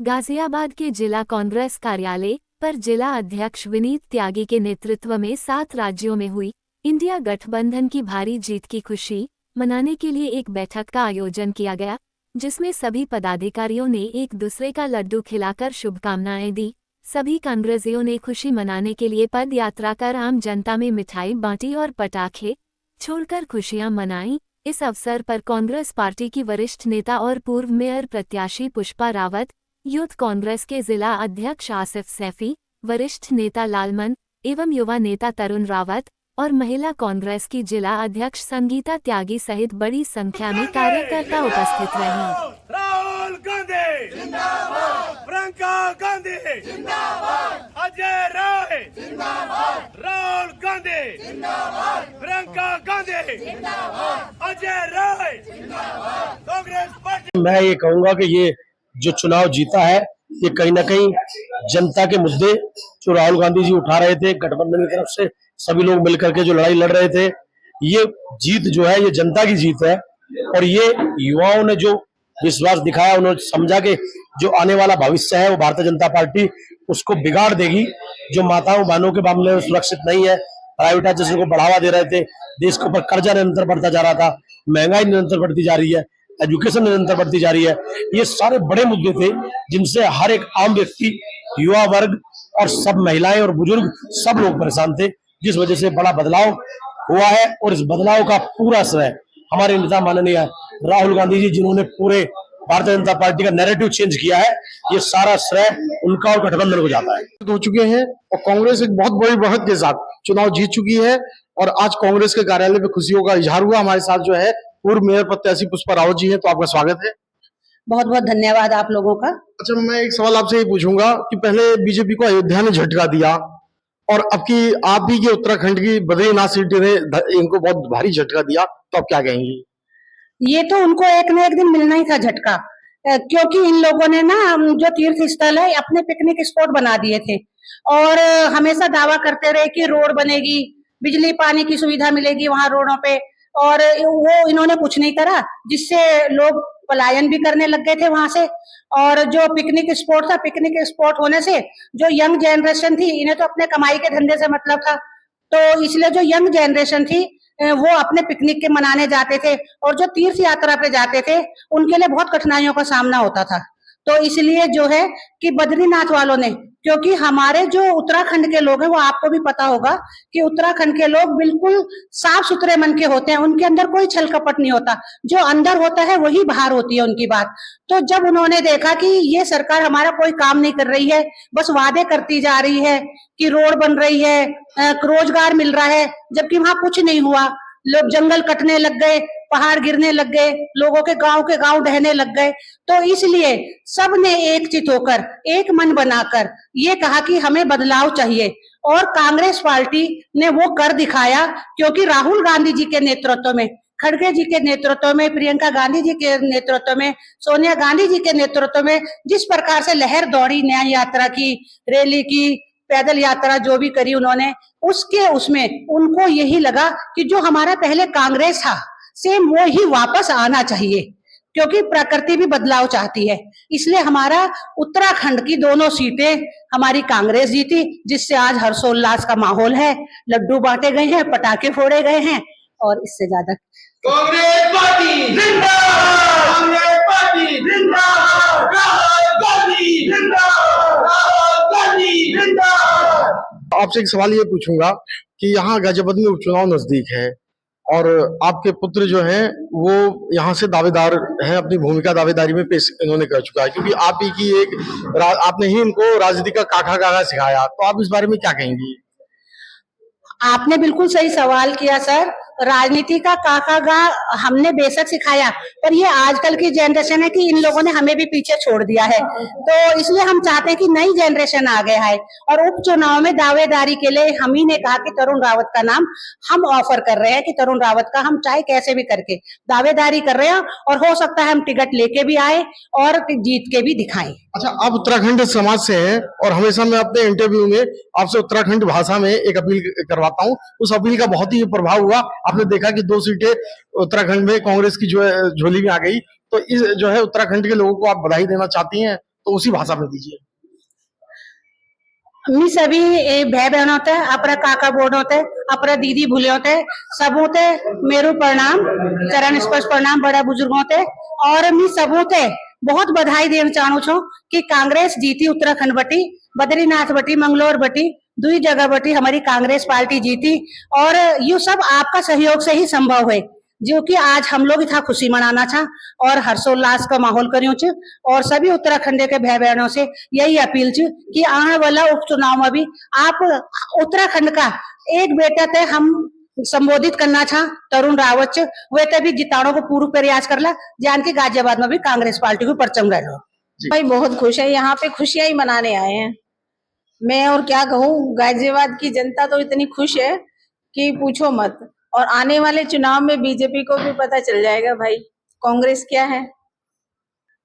गाजियाबाद के जिला कांग्रेस कार्यालय पर जिला अध्यक्ष विनीत त्यागी के नेतृत्व में 7 राज्यों में हुई इंडिया गठबंधन की भारी जीत की खुशी मनाने के लिए एक बैठक का आयोजन किया गया, जिसमें सभी पदाधिकारियों ने एक दूसरे का लड्डू खिलाकर शुभकामनाएं दी। सभी कांग्रेसियों ने खुशी मनाने के लिए पद यात्रा कर आम जनता में मिठाई बांटी और पटाखे छोड़कर खुशियां मनाईं। इस अवसर पर कांग्रेस पार्टी की वरिष्ठ नेता और पूर्व मेयर प्रत्याशी पुष्पा रावत, यूथ कांग्रेस के जिला अध्यक्ष आसिफ सैफी, वरिष्ठ नेता लालमन एवं युवा नेता तरुण रावत और महिला कांग्रेस की जिला अध्यक्ष संगीता त्यागी सहित बड़ी संख्या में कार्यकर्ता उपस्थित रहे। राहुल गांधी जिंदाबाद, प्रियंका गांधी जिंदाबाद, अजय राय जिंदाबाद, राहुल गांधी जिंदाबाद, प्रियंका गांधी जिंदाबाद, अजय राय जिंदाबाद, कांग्रेस पार्टी। मैं ये कहूंगा कि ये जो चुनाव जीता है ये कहीं ना कहीं जनता के मुद्दे जो राहुल गांधी जी उठा रहे थे, गठबंधन की तरफ से सभी लोग मिलकर के जो लड़ाई लड़ रहे थे, ये जीत जो है ये जनता की जीत है। और ये युवाओं ने जो विश्वास दिखाया, उन्होंने समझा कि जो आने वाला भविष्य है वो भारतीय जनता पार्टी उसको बिगाड़ देगी। जो माताओं बहनों के मामले में सुरक्षित नहीं है, प्राइवेटाइजेशन को बढ़ावा दे रहे थे, देश के ऊपर कर्जा निरंतर बढ़ता जा रहा था, महंगाई निरंतर बढ़ती जा रही है, एजुकेशन निरंतर बढ़ती जा रही है, ये सारे बड़े मुद्दे थे जिनसे हर एक आम व्यक्ति, युवा वर्ग और सब महिलाएं और बुजुर्ग सब लोग परेशान थे, जिस वजह से बड़ा बदलाव हुआ है। और इस बदलाव का पूरा श्रेय हमारे नेता माननीय राहुल गांधी जी, जिन्होंने पूरे भारतीय जनता पार्टी का नैरेटिव चेंज किया है, ये सारा श्रेय उनका और गठबंधन को जाता है। हो चुके हैं और कांग्रेस एक बहुत बड़ी बढ़त के साथ चुनाव जीत चुकी है और आज कांग्रेस के कार्यालय में खुशियों का इजहार हुआ। हमारे साथ जो है पूर्व मेयर प्रत्याशी पुष्पा रावत जी हैं, तो आपका स्वागत है। बहुत बहुत धन्यवाद आप लोगों का। अच्छा, मैं एक सवाल आपसे ये पूछूंगा कि पहले बीजेपी को अयोध्या ने झटका दिया और अब की आप भी के उत्तराखंड की बद्रीनाथ सीट ने इनको बहुत भारी झटका दिया, तो आप क्या कहेंगी? ये तो उनको एक न एक दिन मिलना ही था झटका, क्योंकि इन लोगों ने ना जो तीर्थ स्थल है अपने पिकनिक स्पॉट बना दिए थे और हमेशा दावा करते रहे कि रोड बनेगी, बिजली पानी की सुविधा मिलेगी वहां रोडों पे, और वो इन्होंने कुछ नहीं करा, जिससे लोग पलायन भी करने लग गए थे वहां से। और जो पिकनिक स्पॉट था, पिकनिक स्पॉट होने से जो यंग जनरेशन थी, इन्हें तो अपने कमाई के धंधे से मतलब था, तो इसलिए जो यंग जनरेशन थी वो अपने पिकनिक के मनाने जाते थे और जो तीर्थ यात्रा पे जाते थे उनके लिए बहुत कठिनाइयों का सामना होता था। तो इसलिए जो है कि बद्रीनाथ वालों ने, क्योंकि हमारे जो उत्तराखंड के लोग हैं वो आपको भी पता होगा कि उत्तराखंड के लोग बिल्कुल साफ सुथरे मन के होते हैं, उनके अंदर कोई छल कपट नहीं होता, जो अंदर होता है वही बाहर होती है उनकी बात। तो जब उन्होंने देखा कि ये सरकार हमारा कोई काम नहीं कर रही है, बस वादे करती जा रही है कि रोड बन रही है, रोजगार मिल रहा है, जबकि वहां कुछ नहीं हुआ, लोग जंगल कटने लग गए, पहाड़ गिरने लग गए, लोगों के गांव ढहने लग गए, तो इसलिए सबने एकचित होकर एक मन बनाकर ये कहा कि हमें बदलाव चाहिए। और कांग्रेस पार्टी ने वो कर दिखाया, क्योंकि राहुल गांधी जी के नेतृत्व में, खड़गे जी के नेतृत्व में, प्रियंका गांधी जी के नेतृत्व में, सोनिया गांधी जी के नेतृत्व में जिस प्रकार से लहर दौड़ी, न्याय यात्रा की, रैली की, पैदल यात्रा जो भी करी उन्होंने, उसमें उनको यही लगा कि जो हमारा पहले कांग्रेस था सेम वो ही वापस आना चाहिए, क्योंकि प्रकृति भी बदलाव चाहती है। इसलिए हमारा उत्तराखंड की दोनों सीटें हमारी कांग्रेस जीती, जिससे आज हर्षोल्लास का माहौल है, लड्डू बांटे गए हैं, पटाखे फोड़े गए हैं, और इससे ज्यादा कांग्रेस पार्टी जिंदाबाद, कांग्रेस पार्टी जिंदाबाद, राहुल गांधी जिंदाबाद, राहुल गांधी जिंदाबाद। आपसे एक सवाल ये पूछूंगा कि यहाँ गाजियाबाद में उपचुनाव नजदीक है और आपके पुत्र जो हैं वो यहाँ से दावेदार हैं, अपनी भूमिका दावेदारी में पेश इन्होंने कर चुका है, क्योंकि आप ही की आपने ही इनको राजनीति का काका सिखाया, तो आप इस बारे में क्या कहेंगी? आपने बिल्कुल सही सवाल किया सर। राजनीति का काका हमने बेशक सिखाया, पर ये आजकल की जनरेशन है कि इन लोगों ने हमें भी पीछे छोड़ दिया है, तो इसलिए हम चाहते हैं कि नई जनरेशन आगे आए। और उपचुनाव में दावेदारी के लिए हम ही ने कहा कि तरुण रावत का नाम हम ऑफर कर रहे हैं, कि तरुण रावत का हम चाहे कैसे भी करके दावेदारी कर रहे हैं, और हो सकता है हम टिकट लेके भी आए और जीत के भी दिखाएं। अच्छा, आप उत्तराखंड समाज से हैं और हमेशा मैं अपने इंटरव्यू में आपसे उत्तराखंड भाषा में एक अपील करवाता हूँ, उस अपील का बहुत ही प्रभाव हुआ। आपने देखा कि 2 सीटें उत्तराखंड में कांग्रेस की जो है झोली में आ गई, तो इस जो है उत्तराखंड के लोगों को आप बधाई देना चाहती हैं, तो उसी भाषा में दीजिए। मी सभी भाई बहन होते अपरा काका बोर्ड होते अपरा दीदी भूले होते सब होते मेरू प्रणाम चरण स्पर्श प्रणाम बड़ा बुजुर्ग होते और मी सब होते बहुत बधाई देना चाहूँ छो कि कांग्रेस जीती उत्तराखंड बटी बद्रीनाथ बटी मंगलोर बटी दुई जगह बटी हमारी कांग्रेस पार्टी जीती और ये सब आपका सहयोग से ही संभव है जो कि आज हम लोग इतना खुशी मनाना था और हर्षोल्लास का माहौल करियो छ और सभी उत्तराखंड के भाई बहनों से यही अपील छ कि आने वाला उपचुनाव में भी आप उत्तराखंड का एक बेटा थे हम संबोधित करना था तरुण रावत वे तभी जिताणों को पूर्ण प्रयास करला जान के गाजियाबाद में भी कांग्रेस पार्टी को परचम रहो। भाई बहुत खुश है, यहाँ पे खुशियां ही मनाने आए हैं। मैं और क्या कहूँ, गाजियाबाद की जनता तो इतनी खुश है कि पूछो मत। और आने वाले चुनाव में बीजेपी को भी पता चल जाएगा भाई कांग्रेस क्या है।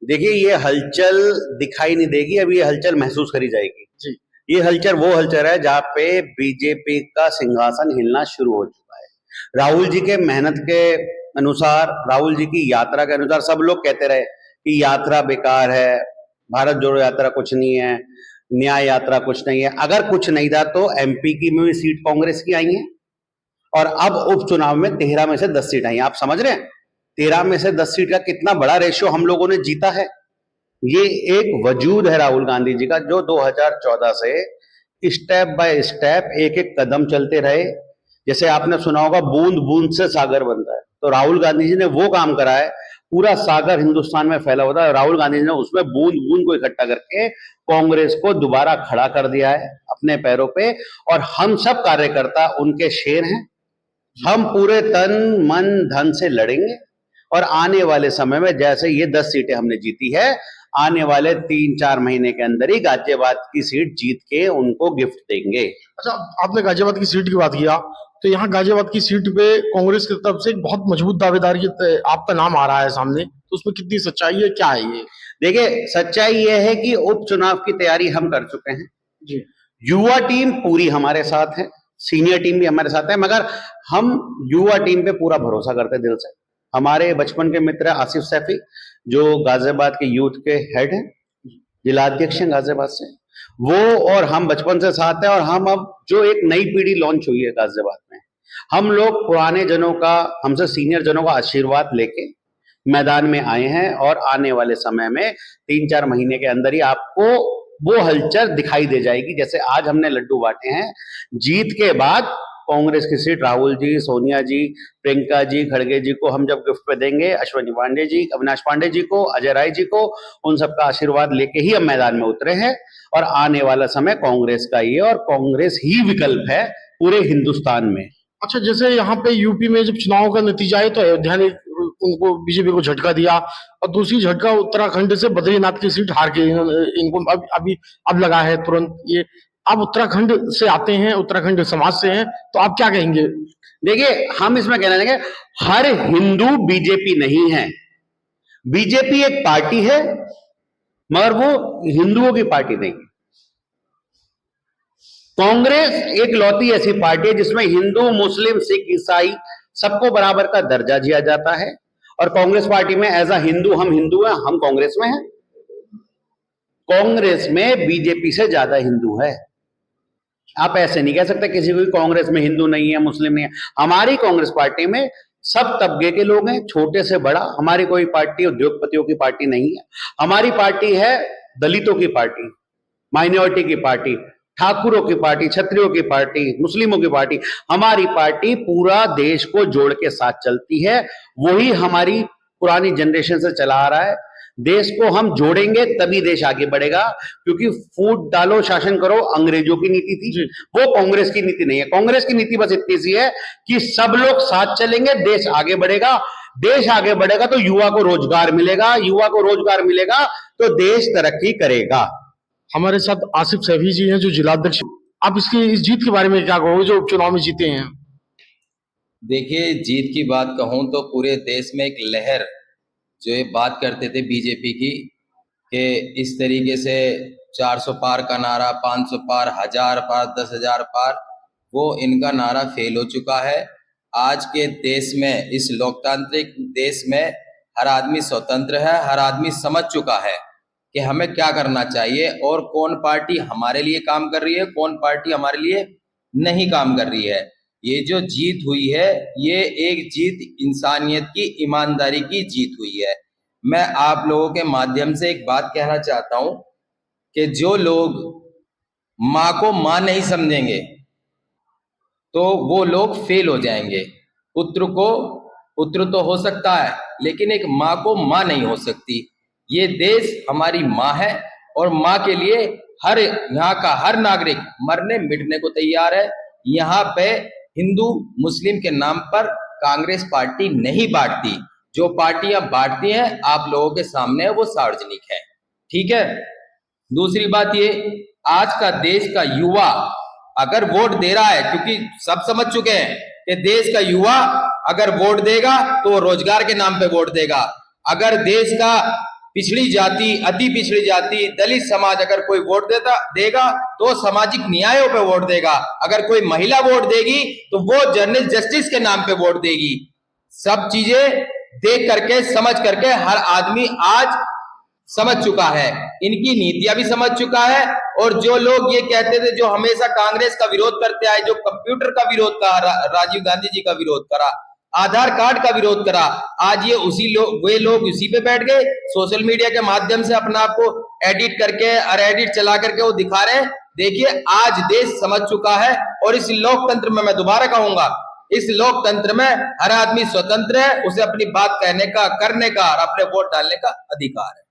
देखिए, ये हलचल दिखाई नहीं देगी, अभी ये हलचल महसूस करी जाएगी जी। ये हलचल वो हलचल है जहाँ पे बीजेपी का सिंहासन हिलना शुरू हो चुका है। राहुल जी के मेहनत के अनुसार, राहुल जी की यात्रा के अनुसार सब लोग कहते रहे कि यात्रा बेकार है, भारत जोड़ो यात्रा कुछ नहीं है, न्याय यात्रा कुछ नहीं है। अगर कुछ नहीं था तो एमपी की में भी सीट कांग्रेस की आई है और अब उपचुनाव में 13 में से 10 सीट आई। आप समझ रहे हैं 13 में से 10 सीट का कितना बड़ा रेशियो हम लोगों ने जीता है। ये एक वजूद है राहुल गांधी जी का, जो 2014 से स्टेप बाय स्टेप एक एक कदम चलते रहे। जैसे आपने सुना होगा बूंद बूंद से सागर बनता है, तो राहुल गांधी जी ने वो काम करा है। पूरा सागर हिंदुस्तान में फैला हुआ था, राहुल गांधी जी ने उसमें बूंद बूंद को इकट्ठा करके कांग्रेस को दोबारा खड़ा कर दिया है अपने पैरों पे। और हम सब कार्यकर्ता उनके शेर हैं। हम पूरे तन मन धन से लड़ेंगे और आने वाले समय में जैसे ये 10 सीटें हमने जीती है, आने वाले 3-4 महीने के अंदर ही गाजियाबाद की सीट जीत के उनको गिफ्ट देंगे। अच्छा, आपने गाजियाबाद की सीट की बात किया, तो यहाँ गाजियाबाद की सीट पे कांग्रेस की तरफ से एक बहुत मजबूत दावेदार आपका नाम आ रहा है सामने, तो उसमें कितनी सच्चाई है, क्या है ये? देखिए, सच्चाई ये है कि उपचुनाव की तैयारी हम कर चुके हैं जी। युवा टीम पूरी हमारे साथ है, सीनियर टीम भी हमारे साथ है, मगर हम युवा टीम पे पूरा भरोसा करते दिल से। हमारे बचपन के मित्र आसिफ सैफी जो गाजियाबाद के यूथ के हेड हैं, जिलाध्यक्ष हैं गाजियाबाद से, वो और हम बचपन से साथ हैं। और हम अब जो एक नई पीढ़ी लॉन्च हुई है गाजियाबाद में, हम लोग पुराने जनों का, हमसे सीनियर जनों का आशीर्वाद लेके मैदान में आए हैं और आने वाले समय में 3-4 महीने के अंदर ही आपको वो हलचल दिखाई दे जाएगी। जैसे आज हमने लड्डू बांटे हैं, जीत के बाद कांग्रेस की सीट राहुल जी, सोनिया जी, प्रियंका जी, खड़गे जी को हम जब गिफ्ट पे देंगे, अश्विनी पांडे जी, अविनाश पांडे जी को, अजय राय जी को, उन सबका आशीर्वाद लेके ही हम मैदान में उतरे हैं। और आने वाला समय कांग्रेस का ही है और कांग्रेस ही विकल्प है पूरे हिंदुस्तान में। अच्छा, जैसे यहाँ पे यूपी में जब चुनाव का नतीजा है तो अयोध्या ने उनको बीजेपी को झटका दिया और दूसरी झटका उत्तराखंड से बद्रीनाथ की सीट हार के इनको अब लगा है तुरंत ये। आप उत्तराखंड से आते हैं, उत्तराखंड समाज से हैं, तो आप क्या कहेंगे? देखिए, हम इसमें कहना चाहेंगे हर हिंदू बीजेपी नहीं है। बीजेपी एक पार्टी है मगर वो हिंदुओं की पार्टी नहीं है। कांग्रेस एक लौती ऐसी पार्टी है जिसमें हिंदू, मुस्लिम, सिख, ईसाई सबको बराबर का दर्जा दिया जाता है। और कांग्रेस पार्टी में एज अ हिंदू हम हिंदू हैं, हम कांग्रेस में हैं। कांग्रेस में बीजेपी से ज्यादा हिंदू है। आप ऐसे नहीं कह सकते किसी को कांग्रेस में हिंदू नहीं है, मुस्लिम नहीं है। हमारी कांग्रेस पार्टी में सब तबके के लोग हैं, छोटे से बड़ा। हमारी कोई पार्टी उद्योगपतियों की पार्टी नहीं है। हमारी पार्टी है दलितों की पार्टी, माइनॉरिटी की पार्टी, ठाकुरों की पार्टी, क्षत्रियों की पार्टी, मुस्लिमों की पार्टी। हमारी पार्टी पूरा देश को जोड़ के साथ चलती है। वही हमारी पुरानी जनरेशन से चला आ रहा है। देश को हम जोड़ेंगे तभी देश आगे बढ़ेगा, क्योंकि फूट डालो शासन करो अंग्रेजों की नीति थी, वो कांग्रेस की नीति नहीं है। कांग्रेस की नीति बस इतनी सी है कि सब लोग साथ चलेंगे, देश आगे बढ़ेगा। देश आगे बढ़ेगा तो युवा को रोजगार मिलेगा, युवा को रोजगार मिलेगा तो देश तरक्की करेगा। हमारे साथ आसिफ सैफी जी हैं जो जिलाध्यक्ष। आप इस जीत के बारे में क्या कहोगे जो उपचुनाव में जीते हैं? देखिए, जीत की बात कहूं तो पूरे देश में एक लहर जो ये बात करते थे बीजेपी की कि इस तरीके से 400 पार का नारा, 500 पार, 1000 पार, 10,000 पार, वो इनका नारा फेल हो चुका है। आज के देश में, इस लोकतांत्रिक देश में हर आदमी स्वतंत्र है, हर आदमी समझ चुका है कि हमें क्या करना चाहिए और कौन पार्टी हमारे लिए काम कर रही है, कौन पार्टी हमारे लिए नहीं काम कर रही है। ये जो जीत हुई है, ये एक जीत इंसानियत की, ईमानदारी की जीत हुई है। मैं आप लोगों के माध्यम से एक बात कहना चाहता हूं कि जो लोग माँ को माँ नहीं समझेंगे तो वो लोग फेल हो जाएंगे। पुत्र को पुत्र तो हो सकता है, लेकिन एक माँ को माँ नहीं हो सकती। ये देश हमारी माँ है और माँ के लिए हर यहाँ का हर नागरिक मरने मिटने को तैयार है। यहाँ पे हिंदू मुस्लिम के नाम पर कांग्रेस पार्टी नहीं बांटती। जो पार्टियां बांटती हैं आप लोगों के सामने, वो सार्वजनिक है। ठीक है। दूसरी बात ये, आज का देश का युवा अगर वोट दे रहा है, क्योंकि सब समझ चुके हैं कि देश का युवा अगर वोट देगा तो वो रोजगार के नाम पे वोट देगा। अगर देश का पिछड़ी जाति, अति पिछड़ी जाति, दलित समाज अगर कोई वोट देगा तो सामाजिक न्यायों पे वोट देगा। अगर कोई महिला वोट देगी तो वो जर्नल जस्टिस के नाम पे वोट देगी। सब चीजें देख करके समझ करके हर आदमी आज समझ चुका है, इनकी नीतियां भी समझ चुका है। और जो लोग ये कहते थे, जो हमेशा कांग्रेस का विरोध करते आए, जो कंप्यूटर का विरोध करा, राजीव गांधी जी का विरोध करा, आधार कार्ड का विरोध करा, आज ये वे लोग उसी पे बैठ गए। सोशल मीडिया के माध्यम से अपना आप को एडिट करके और एडिट चला करके वो दिखा रहे हैं। देखिए, आज देश समझ चुका है और इस लोकतंत्र में मैं दोबारा कहूंगा, इस लोकतंत्र में हर आदमी स्वतंत्र है, उसे अपनी बात कहने का, करने का और अपने वोट डालने का अधिकार है।